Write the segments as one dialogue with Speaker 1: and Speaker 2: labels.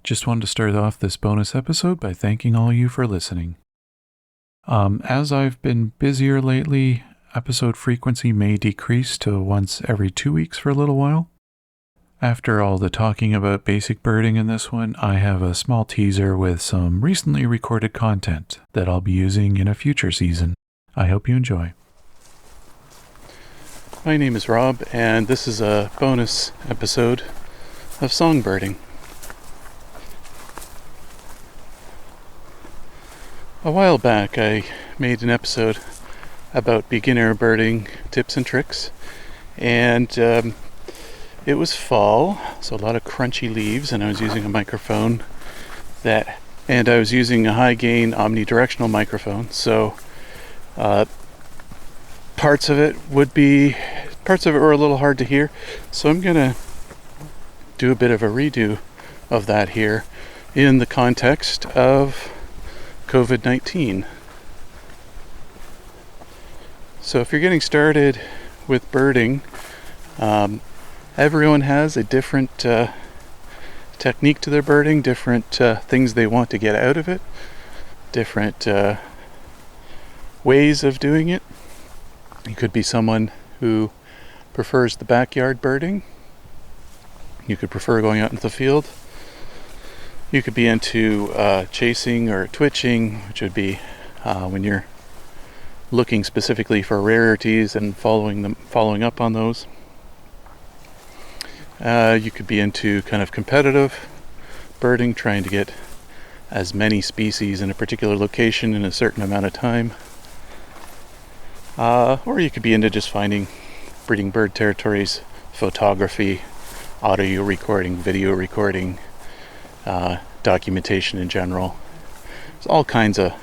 Speaker 1: Just wanted to start off this bonus episode by thanking all you for listening. As I've been busier lately, episode frequency may decrease to once every 2 weeks for a little while. After all the talking about basic birding in this one, I have a small teaser with some recently recorded content that I'll be using in a future season. I hope you enjoy. My name is Rob, and this is a bonus episode of Songbirding. A while back, I made an episode about beginner birding tips and tricks, and it was fall, so a lot of crunchy leaves, and I was using a microphone and I was using a high gain omnidirectional microphone, so parts of it were a little hard to hear, so I'm gonna do a bit of a redo of that here in the context of COVID-19. So if you're getting started with birding, everyone has a different technique to their birding, different things they want to get out of it, different ways of doing it. You could be someone who prefers the backyard birding. You could prefer going out into the field. You could be into chasing or twitching, which would be when you're looking specifically for rarities and following up on those. You could be into kind of competitive birding, trying to get as many species in a particular location in a certain amount of time. Or you could be into just finding breeding bird territories, photography, audio recording, video recording, documentation in general. There's all kinds of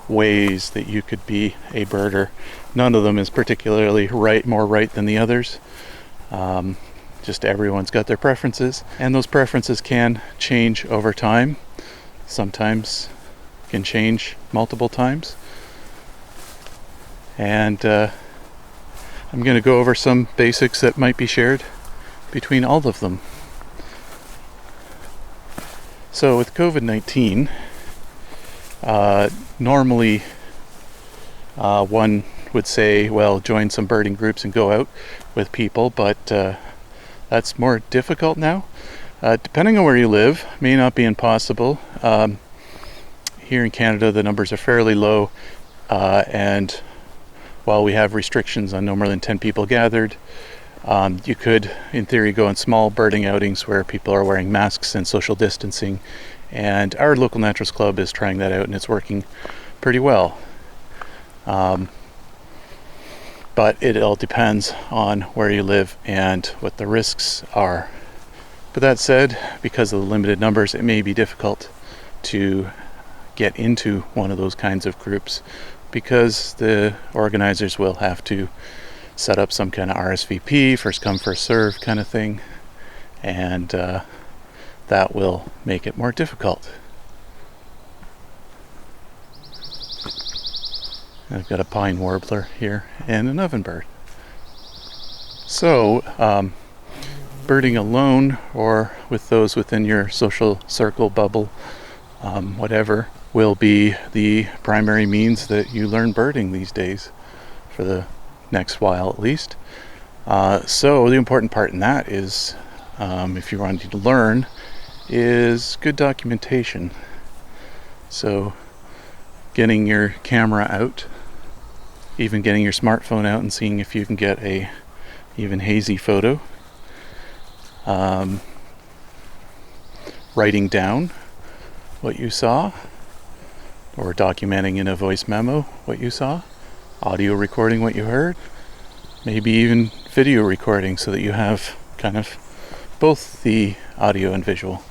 Speaker 1: ways that you could be a birder. None of them is particularly more right than the others. Just everyone's got their preferences, and those preferences can change over time. Sometimes can change multiple times. And I'm going to go over some basics that might be shared between all of them. So with COVID-19, normally one would say, well, join some birding groups and go out with people, but that's more difficult now. Depending on where you live, may not be impossible. Here in Canada, the numbers are fairly low, and while we have restrictions on no more than 10 people gathered, you could, in theory, go on small birding outings where people are wearing masks and social distancing, and our local naturalist club is trying that out, and it's working pretty well. But it all depends on where you live and what the risks are. But that said, because of the limited numbers, it may be difficult to get into one of those kinds of groups, because the organizers will have to set up some kind of RSVP, first come first serve kind of thing, and that will make it more difficult. I've got a pine warbler here and an ovenbird. So birding alone or with those within your social circle, bubble, whatever, will be the primary means that you learn birding these days, for the next while at least. So the important part in that is, if you're wanting to learn, is good documentation. So getting your camera out, even getting your smartphone out and seeing if you can get a even hazy photo. Writing down what you saw, or documenting in a voice memo what you saw, audio recording what you heard, maybe even video recording so that you have kind of both the audio and visual.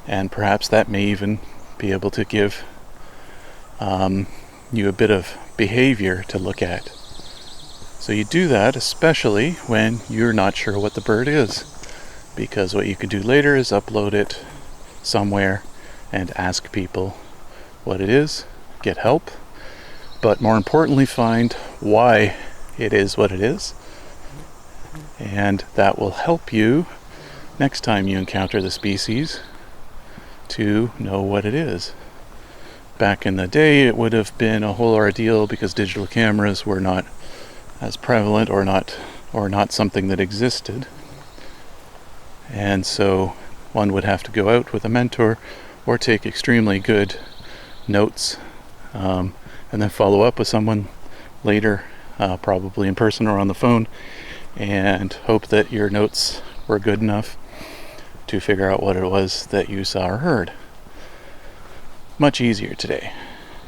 Speaker 1: And perhaps that may even be able to give you a bit of behavior to look at. So you do that especially when you're not sure what the bird is, because what you can do later is upload it somewhere and ask people what it is, get help, but more importantly find why it is what it is, and that will help you next time you encounter the species to know what it is. Back in the day, it would have been a whole ordeal because digital cameras were not as prevalent or not something that existed. And so one would have to go out with a mentor or take extremely good notes, and then follow up with someone later, probably in person or on the phone, and hope that your notes were good enough to figure out what it was that you saw or heard. Much easier today,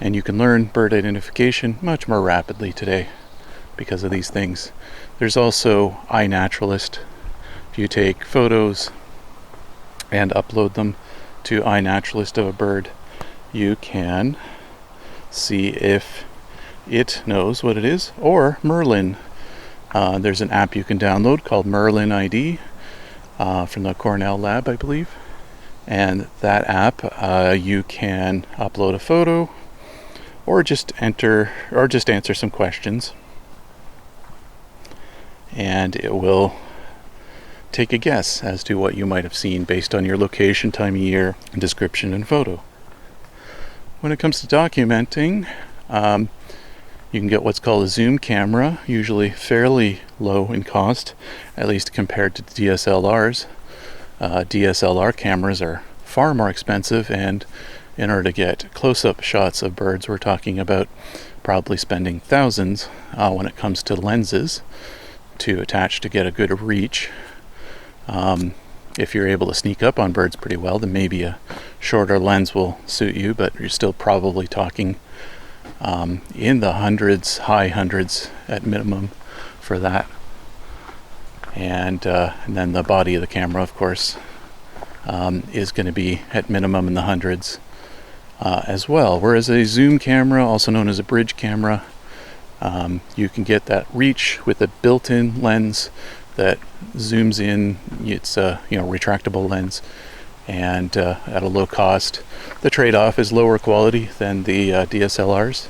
Speaker 1: and you can learn bird identification much more rapidly today because of these things. There's also iNaturalist. If you take photos and upload them to iNaturalist of a bird, you can see if it knows what it is, or Merlin. There's an app you can download called Merlin ID from the Cornell lab, I believe. And that app, you can upload a photo or just answer some questions, and it will take a guess as to what you might have seen based on your location, time of year, description, and photo. When it comes to documenting, you can get what's called a zoom camera, usually fairly low in cost, at least compared to DSLRs. DSLR cameras are far more expensive, and in order to get close-up shots of birds, we're talking about probably spending thousands when it comes to lenses to attach to get a good reach. If you're able to sneak up on birds pretty well, then maybe a shorter lens will suit you, but you're still probably talking in the hundreds, high hundreds at minimum for that. And then the body of the camera, of course, is going to be at minimum in the hundreds as well. Whereas a zoom camera, also known as a bridge camera, you can get that reach with a built-in lens that zooms in. It's a retractable lens, and at a low cost. The trade-off is lower quality than the DSLRs,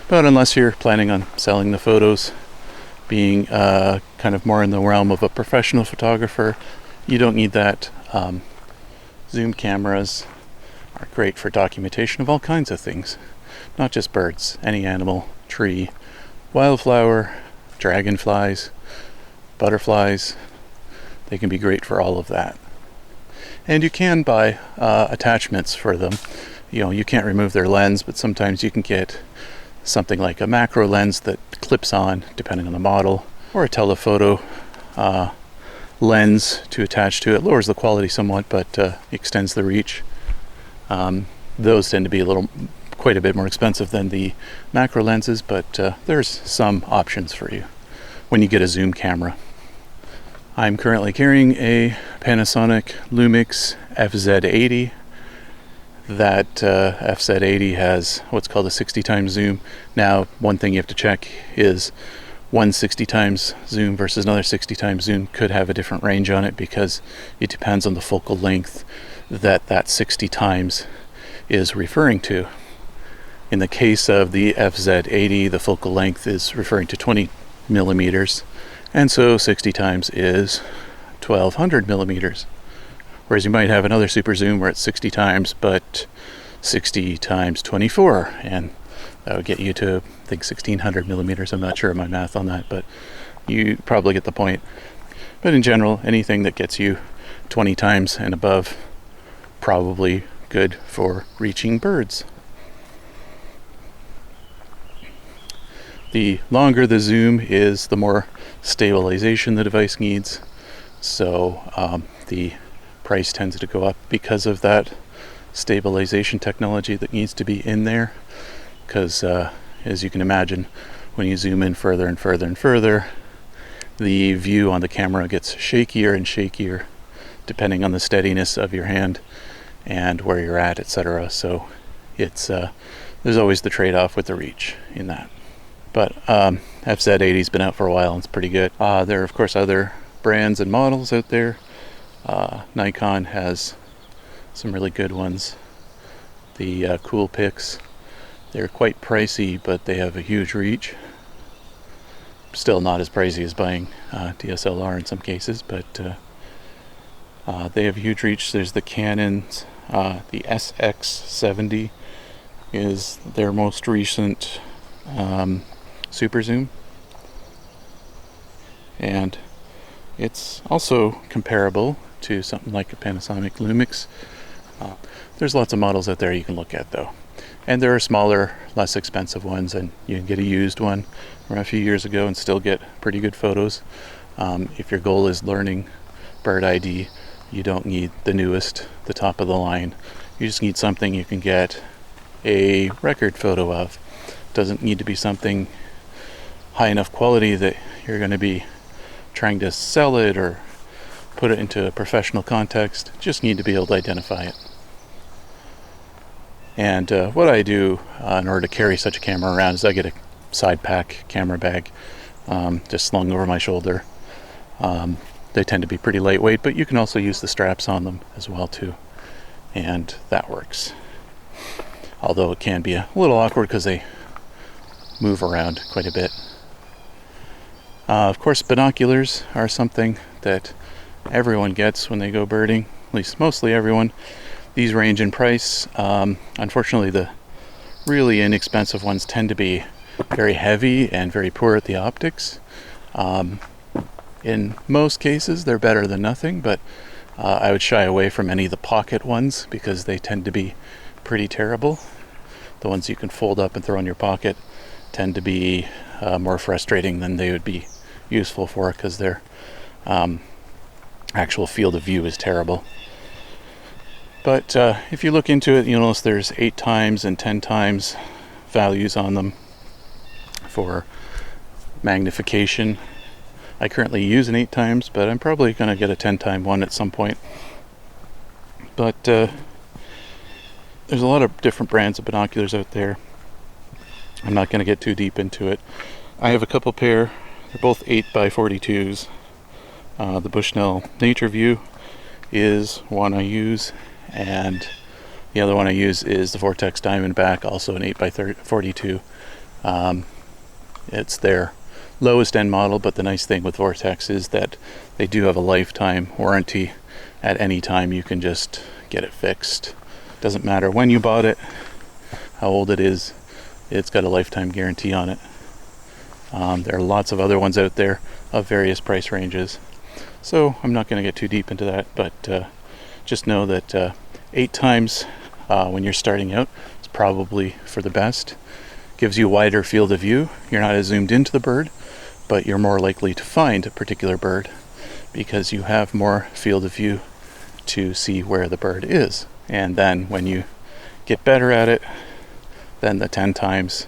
Speaker 1: but unless you're planning on selling the photos, being kind of more in the realm of a professional photographer, you don't need that. Zoom cameras are great for documentation of all kinds of things, not just birds, any animal, tree, wildflower, dragonflies, butterflies. They can be great for all of that. And you can buy attachments for them. You can't remove their lens, but sometimes you can get something like a macro lens that clips on, depending on the model, or a telephoto lens to attach to it. Lowers the quality somewhat, but extends the reach. Those tend to be quite a bit more expensive than the macro lenses, but there's some options for you when you get a zoom camera. I'm currently carrying a Panasonic Lumix FZ80. That FZ80 has what's called a 60 times zoom. Now, one thing you have to check is one 60 times zoom versus another 60 times zoom could have a different range on it, because it depends on the focal length that 60 times is referring to. In the case of the FZ80, the focal length is referring to 20 millimeters, and so 60 times is 1200 millimeters. Whereas you might have another super zoom where it's 60 times, but 60 times 24, and that would get you to, I think, 1600 millimeters. I'm not sure of my math on that, but you probably get the point. But in general, anything that gets you 20 times and above, probably good for reaching birds. The longer the zoom is, the more stabilization the device needs. So the price tends to go up because of that stabilization technology that needs to be in there. Because as you can imagine, when you zoom in further and further and further, the view on the camera gets shakier and shakier depending on the steadiness of your hand and where you're at, etc. So it's there's always the trade-off with the reach in that. But FZ80's been out for a while and it's pretty good. There are, of course, other brands and models out there. Nikon has some really good ones. The Cool Pix, they're quite pricey, but they have a huge reach. Still not as pricey as buying DSLR in some cases, but They have huge reach. There's the Canon's, the SX70 is their most recent super zoom, and it's also comparable to something like a Panasonic Lumix. There's lots of models out there you can look at though, and there are smaller, less expensive ones, and you can get a used one from a few years ago and still get pretty good photos. If your goal is learning bird ID, you don't need the newest, the top of the line. You just need something you can get a record photo of. Doesn't need to be something high enough quality that you're going to be trying to sell it or put it into a professional context. Just need to be able to identify it. And what I do in order to carry such a camera around is I get a side pack camera bag just slung over my shoulder. They tend to be pretty lightweight, but you can also use the straps on them as well too, and that works. Although it can be a little awkward because they move around quite a bit. Of course, binoculars are something that everyone gets when they go birding, at least mostly everyone. These range in price. Unfortunately, the really inexpensive ones tend to be very heavy and very poor at the optics. In most cases, they're better than nothing, but I would shy away from any of the pocket ones because they tend to be pretty terrible. The ones you can fold up and throw in your pocket tend to be more frustrating than they would be useful for, because their actual field of view is terrible. But if you look into it, you'll notice there's 8 times and 10 times values on them for magnification. I currently use an 8 times, but I'm probably going to get a 10 time one at some point. But there's a lot of different brands of binoculars out there. I'm not going to get too deep into it. I have a couple pair. They're both 8x42s. The Bushnell Nature View is one I use, and the other one I use is the Vortex Diamondback, also an 8x42. It's their lowest end model, but the nice thing with Vortex is that they do have a lifetime warranty. At any time you can just get it fixed. Doesn't matter when you bought it, how old it is, it's got a lifetime guarantee on it. There are lots of other ones out there of various price ranges, so I'm not going to get too deep into that, but just know that 8 times when you're starting out is probably for the best. Gives you a wider field of view. You're not as zoomed into the bird, but you're more likely to find a particular bird because you have more field of view to see where the bird is. And then when you get better at it, then the 10 times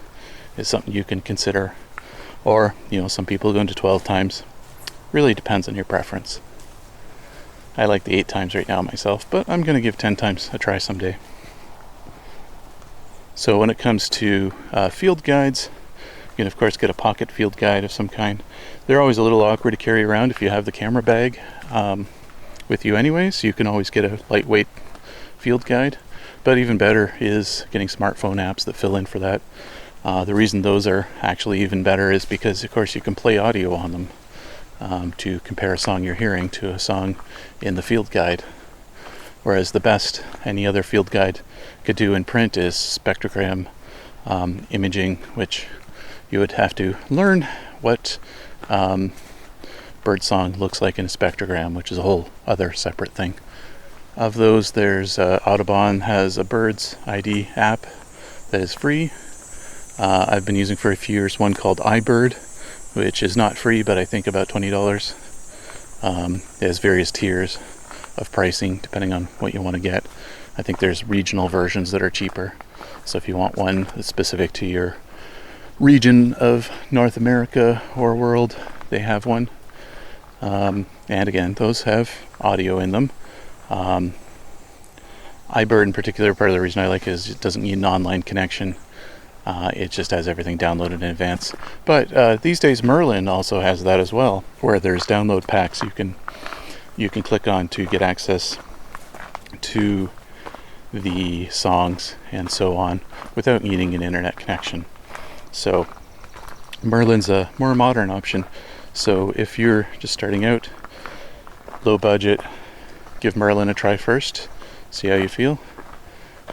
Speaker 1: is something you can consider. Or, some people go into 12 times. Really depends on your preference. I like the 8 times right now myself, but I'm going to give 10 times a try someday. So when it comes to field guides, you can of course get a pocket field guide of some kind. They're always a little awkward to carry around if you have the camera bag with you anyway, so you can always get a lightweight field guide. But even better is getting smartphone apps that fill in for that. The reason those are actually even better is because of course you can play audio on them to compare a song you're hearing to a song in the field guide. Whereas the best any other field guide could do in print is spectrogram imaging, which you would have to learn what birdsong looks like in a spectrogram, which is a whole other separate thing. Of those, there's Audubon has a Birds ID app that is free. I've been using for a few years one called iBird, which is not free, but I think about $20. It has various tiers of pricing depending on what you want to get. I think there's regional versions that are cheaper. So if you want one that's specific to your region of North America or world, they have one. And again, those have audio in them. iBird in particular, part of the reason I like it is it doesn't need an online connection. It just has everything downloaded in advance. But these days Merlin also has that as well, where there's download packs you can click on to get access to the songs and so on without needing an internet connection. So Merlin's a more modern option. So if you're just starting out, low budget, give Merlin a try first, see how you feel.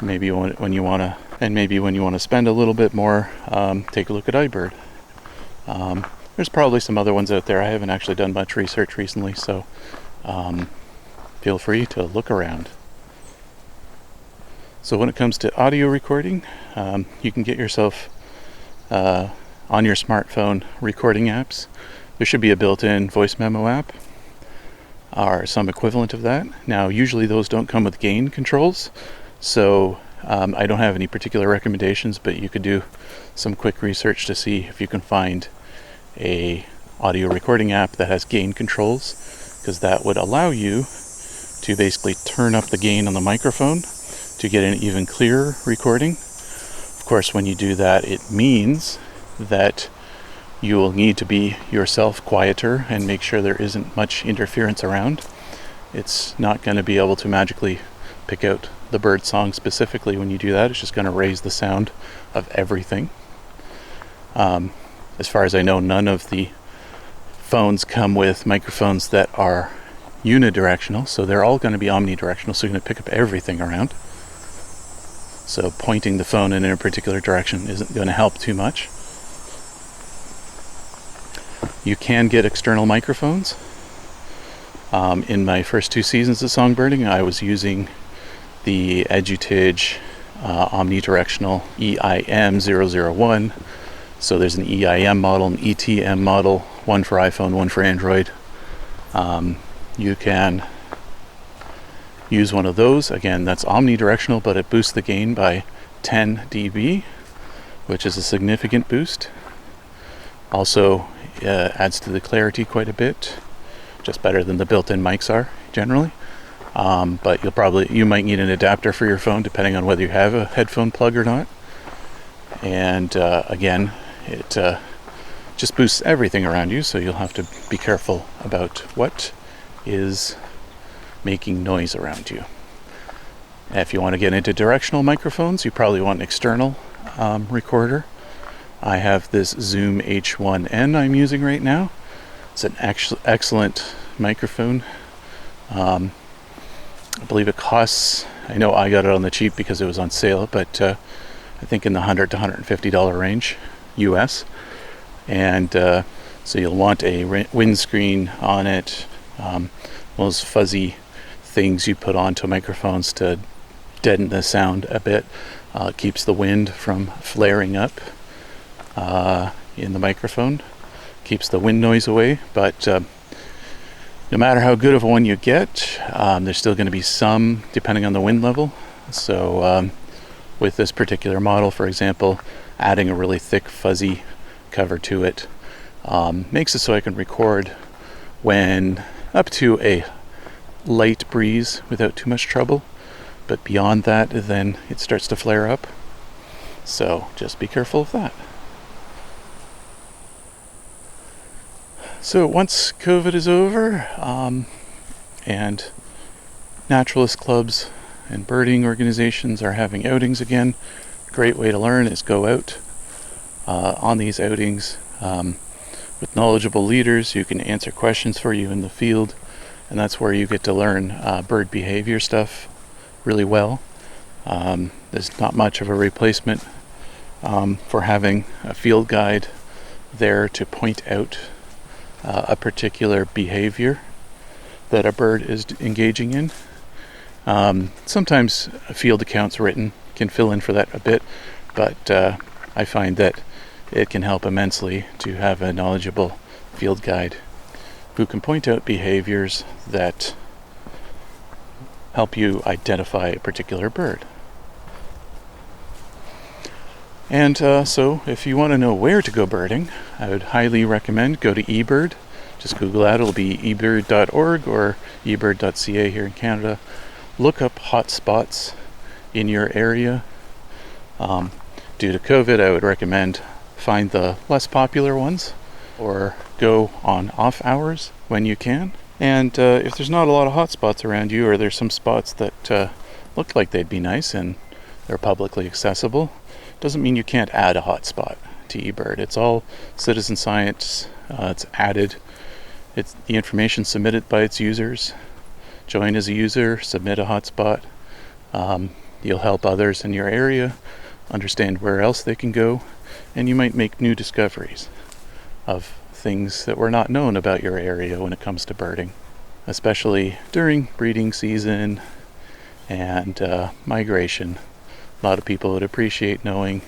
Speaker 1: Maybe when you want to spend a little bit more, take a look at iBird. There's probably some other ones out there. I haven't actually done much research recently, so feel free to look around. So when it comes to audio recording, you can get yourself on your smartphone recording apps. There should be a built-in voice memo app or some equivalent of that. Now, usually those don't come with gain controls, so I don't have any particular recommendations, but you could do some quick research to see if you can find a audio recording app that has gain controls, because that would allow you to basically turn up the gain on the microphone to get an even clearer recording. Of course, when you do that, it means that you will need to be yourself quieter and make sure there isn't much interference around. It's not going to be able to magically pick out the bird song specifically when you do that. It's just going to raise the sound of everything. As far as I know, none of the phones come with microphones that are unidirectional, so they're all going to be omnidirectional, so you're going to pick up everything around. So pointing the phone in a particular direction isn't going to help too much. You can get external microphones. In my first 2 seasons of songbirding, I was using the Edutage omnidirectional EIM001. So there's an EIM model, an ETM model, one for iPhone, one for Android. You can use one of those. Again, that's omnidirectional, but it boosts the gain by 10 dB, which is a significant boost. Also adds to the clarity quite a bit, just better than the built-in mics are generally. But you might need an adapter for your phone depending on whether you have a headphone plug or not. And again, it just boosts everything around you, so you'll have to be careful about what is making noise around you. If you want to get into directional microphones, you probably want an external recorder. I have this Zoom H1N I'm using right now. It's an excellent microphone. I believe it costs, I know I got it on the cheap because it was on sale, but I think in the $100 to $150 range US. And so you'll want a windscreen on it, those fuzzy things you put onto microphones to deaden the sound a bit. Keeps the wind from flaring up in the microphone, keeps the wind noise away. But no matter how good of a one you get, there's still going to be some, depending on the wind level. So with this particular model, for example, adding a really thick fuzzy cover to it makes it so I can record when up to a light breeze without too much trouble, but beyond that, then it starts to flare up. So just be careful of that. So once COVID is over, and naturalist clubs and birding organizations are having outings again, a great way to learn is go out on these outings with knowledgeable leaders who can answer questions for you in the field, and that's where you get to learn bird behavior stuff really well. There's not much of a replacement for having a field guide there to point out a particular behavior that a bird is engaging in. Sometimes field accounts written can fill in for that a bit, but I find that it can help immensely to have a knowledgeable field guide who can point out behaviors that help you identify a particular bird. And so if you want to know where to go birding, I would highly recommend go to eBird. Just Google that. It'll be ebird.org or ebird.ca here in Canada. Look up hotspots in your area. Due to COVID, I would recommend find the less popular ones or go on off hours when you can. And if there's not a lot of hotspots around you, or there's some spots that look like they'd be nice and they're publicly accessible, doesn't mean you can't add a hotspot to eBird. It's all citizen science. It's added. It's the information submitted by its users. join as a user, submit a hotspot. You'll help others in your area understand where else they can go, and you might make new discoveries of things that were not known about your area when it comes to birding, especially during breeding season and migration. A lot of people would appreciate knowing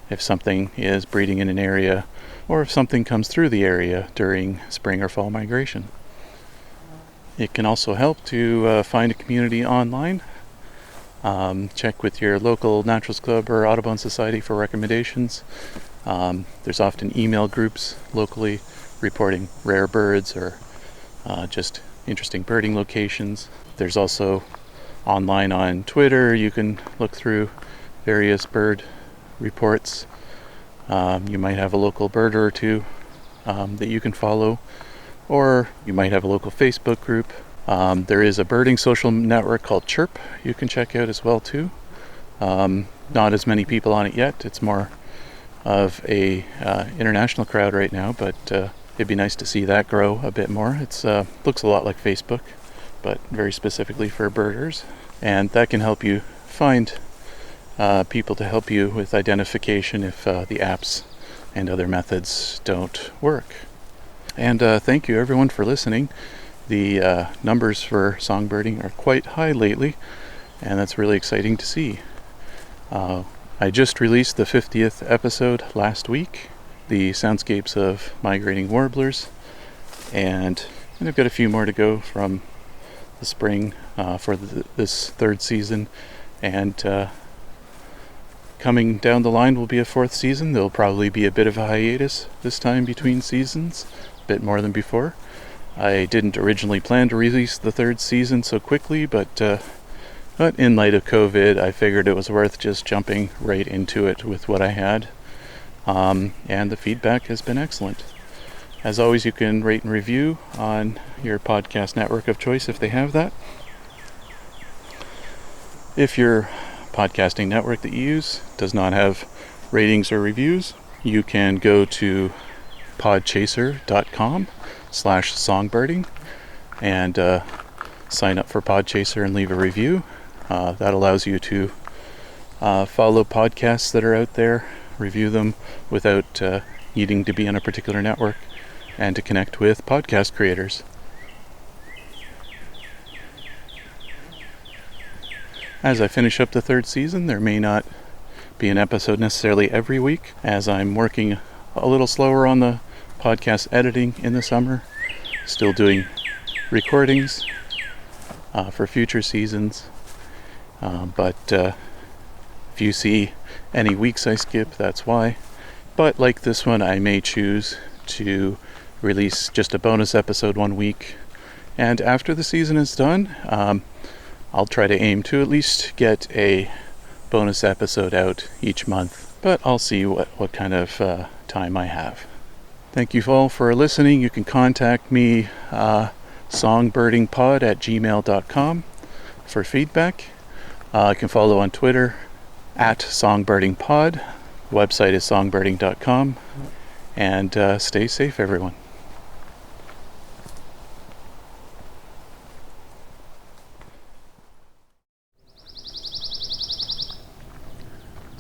Speaker 1: if something is breeding in an area or if something comes through the area during spring or fall migration. It can also help to find a community online. Check with your local Naturals Club or Audubon Society for recommendations. There's often email groups locally reporting rare birds or just interesting birding locations. There's also online on Twitter, you can look through various bird reports. You might have a local birder or two that you can follow, or you might have a local Facebook group. There is a birding social network called Chirp you can check out as well too. Not as many people on it yet. It's more of a international crowd right now, but it'd be nice to see that grow a bit more. It's looks a lot like Facebook, but very specifically for birders, and that can help you find people to help you with identification if the apps and other methods don't work. And thank you everyone for listening. The numbers for songbirding are quite high lately, and that's really exciting to see. I just released the 50th episode last week, the soundscapes of migrating warblers, and I've got a few more to go from the spring for this third season, and coming down the line will be a fourth season. There'll probably be a bit of a hiatus this time between seasons, a bit more than before. I didn't originally plan to release the third season so quickly, but in light of COVID, I figured it was worth just jumping right into it with what I had, and the feedback has been excellent. As always, you can rate and review on your podcast network of choice if they have that. If your podcasting network that you use does not have ratings or reviews, you can go to podchaser.com/songbirding and sign up for Podchaser and leave a review. That allows you to follow podcasts that are out there, review them without needing to be on a particular network, and to connect with podcast creators. As I finish up the third season, there may not be an episode necessarily every week, as I'm working a little slower on the podcast editing in the summer, still doing recordings for future seasons, but if you see any weeks I skip, that's why. But like this one, I may choose to release just a bonus episode one week, and after the season is done, I'll try to aim to at least get a bonus episode out each month, but I'll see what kind of time I have. Thank you all for listening. You can contact me songbirdingpod@gmail.com for feedback. You can follow on Twitter @songbirdingpod. The website is songbirding.com, and stay safe, everyone.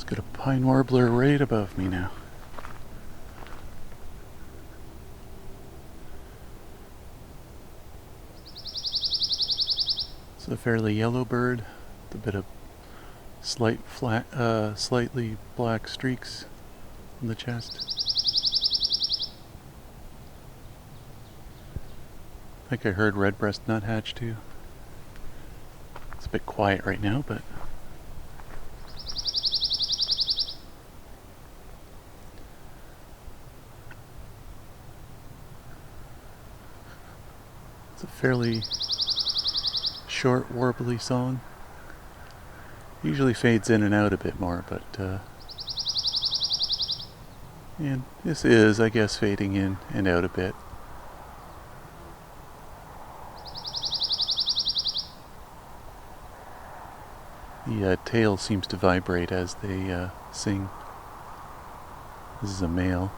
Speaker 1: Got a pine warbler right above me now. It's a fairly yellow bird with a bit of slightly black streaks on the chest. I think I heard redbreast nuthatch too. It's a bit quiet right now, but it's a fairly short, warbly song. Usually fades in and out a bit more, but and this is, I guess, fading in and out a bit. The tail seems to vibrate as they sing. This is a male.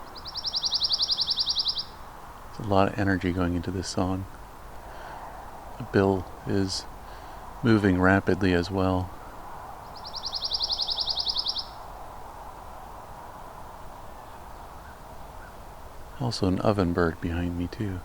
Speaker 1: There's a lot of energy going into this song. The bill is moving rapidly as well. Also an oven bird behind me too.